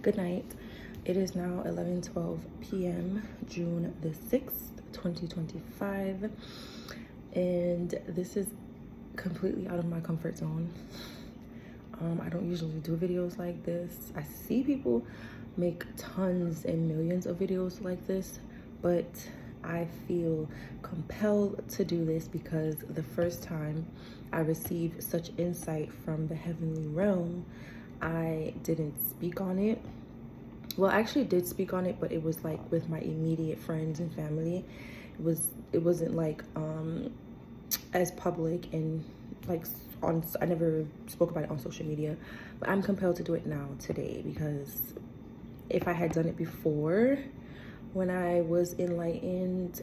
Good night. It is now 11:12 p.m. June the 6th, 2025, and this is completely out of my comfort zone. I don't usually do videos like this. I see people make tons and millions of videos like this, but I feel compelled to do this because the first time I received such insight from the heavenly realm, I didn't speak on it. Well, I actually did speak on it, but it was like with my immediate friends and family. It wasn't like as public and like I never spoke about it on social media, but I'm compelled to do it now today because if I had done it before when I was enlightened,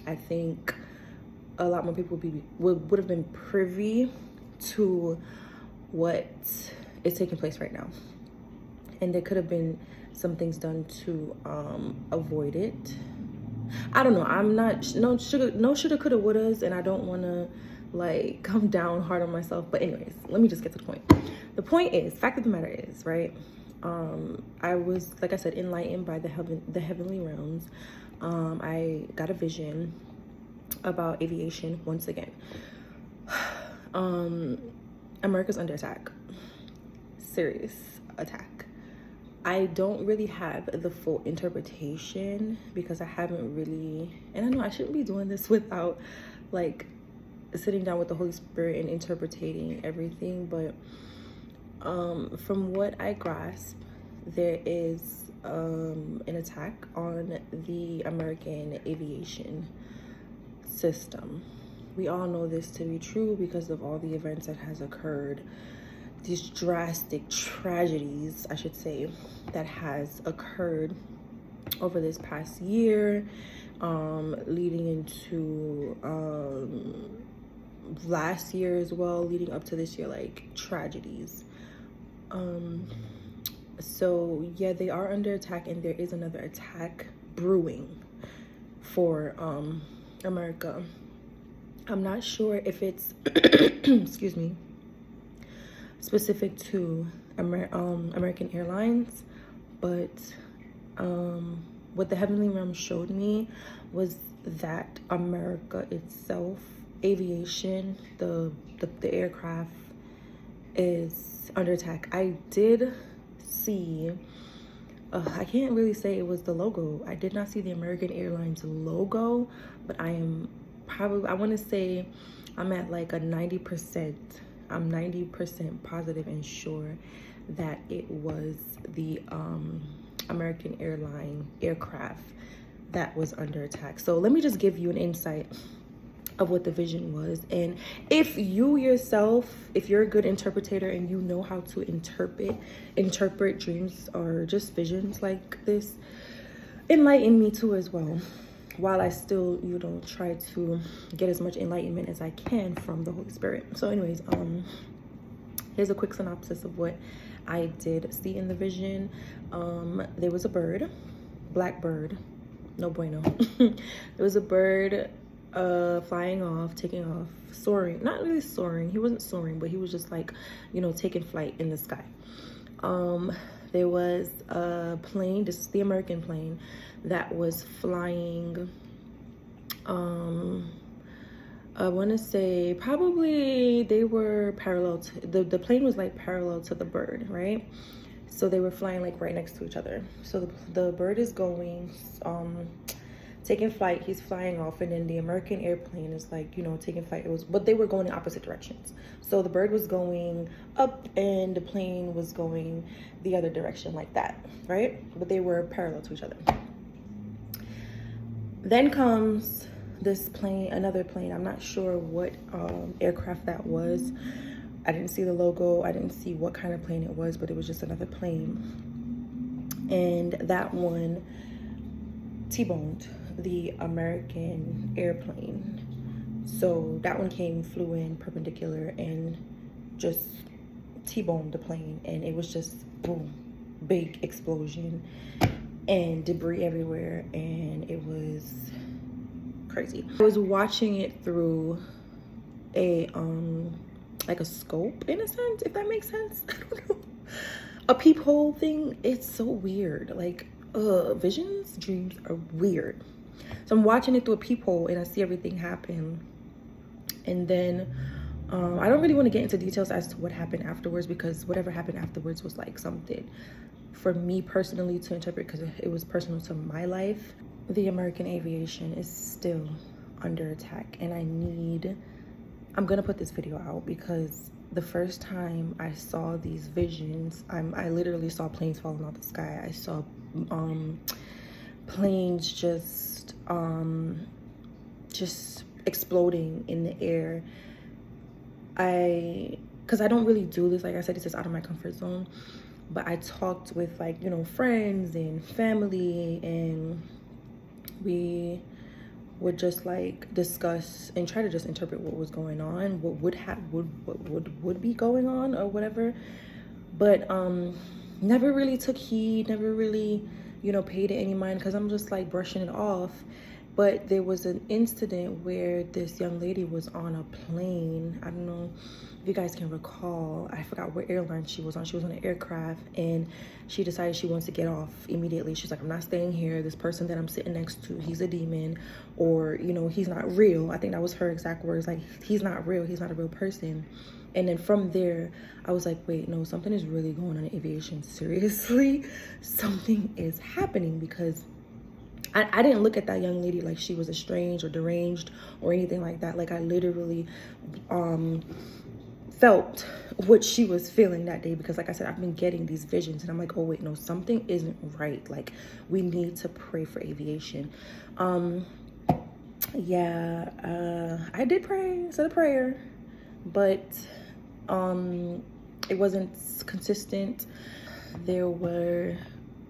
I think a lot more people would have been privy to what is taking place right now, and there could have been some things done to avoid it. I don't know. I'm not no shoulda coulda wouldas, and I don't want to like come down hard on myself. But anyways, let me just get to the point. The point is, fact of the matter is, right? I was, like I said, enlightened by the heavenly realms. I got a vision about aviation once again. America's under attack. Serious attack. I don't really have the full interpretation because I haven't really, and I know I shouldn't be doing this without like sitting down with the Holy Spirit and interpreting everything, but from what I grasp, there is an attack on the American aviation system. We all know this to be true because of all the events that has occurred, these drastic tragedies, I should say, that has occurred over this past year, leading into last year as well, leading up to this year, like tragedies. So yeah, they are under attack, and there is another attack brewing for America. I'm not sure if it's excuse me, specific to American Airlines, but what the heavenly realm showed me was that America itself, aviation, the aircraft, is under attack. I did see, I can't really say it was the logo. I did not see the American Airlines logo, but I want to say I'm at like a 90%. I'm 90% positive and sure that it was the American Airline aircraft that was under attack. So let me just give you an insight of what the vision was, and if you yourself, if you're a good interpreter and you know how to interpret dreams or just visions like this, enlighten me too as well, while I still, try to get as much enlightenment as I can from the Holy Spirit. So anyways, here's a quick synopsis of what I did see in the vision. There was a bird, black bird, no bueno. There was a bird flying off, taking off, soaring, not really soaring. He wasn't soaring, but he was just like, taking flight in the sky. There was a plane, this is the American plane, that was flying, I want to say probably they were parallel to, the plane was like parallel to the bird, right? So they were flying like right next to each other. So the bird is going, taking flight, he's flying off, and then the American airplane is like, taking flight. But they were going in opposite directions. So the bird was going up and the plane was going the other direction, like that, right? But they were parallel to each other. Then comes this plane, another plane. I'm not sure what aircraft that was. I didn't see the logo. I didn't see what kind of plane it was, but it was just another plane. And that one T-boned the American airplane. So that one flew in perpendicular and just T-boned the plane, and it was just boom, big explosion and debris everywhere, and it was crazy. I was watching it through a like a scope, in a sense, if that makes sense. I don't know. a peephole thing, it's so weird. Like, visions, dreams are weird. So I'm watching it through a peephole and I see everything happen. And then I don't really want to get into details as to what happened afterwards, because whatever happened afterwards was like something for me personally to interpret, because it was personal to my life. The American aviation is still under attack, and I'm gonna put this video out because the first time I saw these visions, I literally saw planes falling out the sky. I saw planes just exploding in the air. Because I don't really do this, like I said, this is out of my comfort zone, but I talked with, like, you know, friends and family, and we would just like discuss and try to just interpret what was going on, what would be going on or whatever. But never really took heed, never really, you know, paid it any mind, because I'm just like brushing it off. But there was an incident where this young lady was on a plane. I don't know if you guys can recall. I forgot what airline she was on. She was on an aircraft, and she decided she wants to get off immediately. She's like, I'm not staying here. This person that I'm sitting next to, he's a demon, or, you know, he's not real. I think that was her exact words. Like, he's not real. He's not a real person. And then from there, I was like, wait, no, something is really going on in aviation. Seriously, something is happening, because I didn't look at that young lady like she was estranged or deranged or anything like that. Like, I literally felt what she was feeling that day, because like I said, I've been getting these visions, and I'm like, oh wait, no, something isn't right. Like, we need to pray for aviation. Yeah, I did pray, said a prayer, but it wasn't consistent. There were,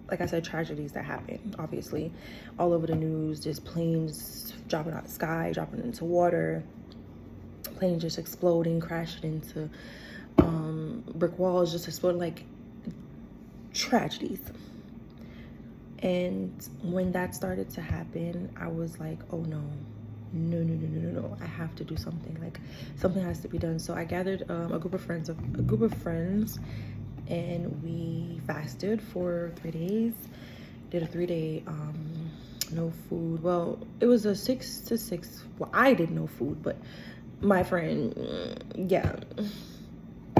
like I said, tragedies that happened, obviously, all over the news. Just planes dropping out the sky, dropping into water, planes just exploding, crashing into brick walls, just exploding, like tragedies. And when that started to happen, I was like, oh no, I have to do something. Like, something has to be done. So I gathered a group of friends, and we fasted for 3 days. Did a 3-day no food. Well, it was a 6 to 6. Well, I did no food, but my friend, yeah,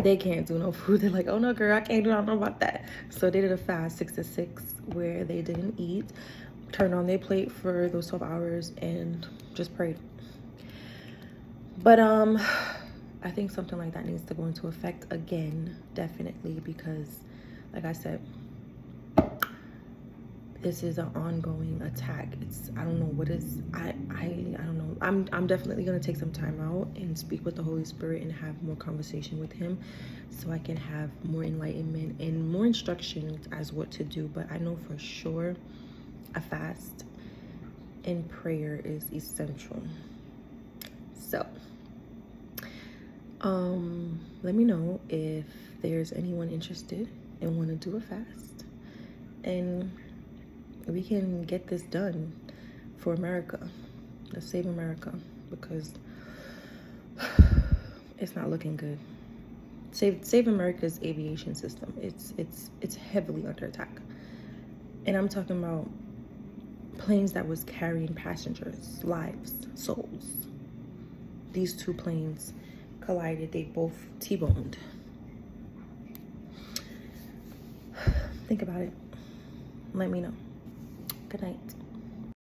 they can't do no food. They're like, oh no, girl, I can't do nothing about that. So they did a fast 6 to 6 where they didn't eat, turned on their plate for those 12 hours, and just prayed. But I think something like that needs to go into effect again, definitely, because like I said, this is an ongoing attack. I don't know what is, I don't know. I'm definitely gonna take some time out and speak with the Holy Spirit and have more conversation with him, so I can have more enlightenment and more instructions as what to do. But I know for sure a fast and prayer is essential. So let me know if there's anyone interested and want to do a fast, and we can get this done for America. Let's save America, because it's not looking good. Save America's aviation system. It's heavily under attack. And I'm talking about planes that was carrying passengers, lives, souls. These two planes collided. They both T-boned. Think about it. Let me know. Good night.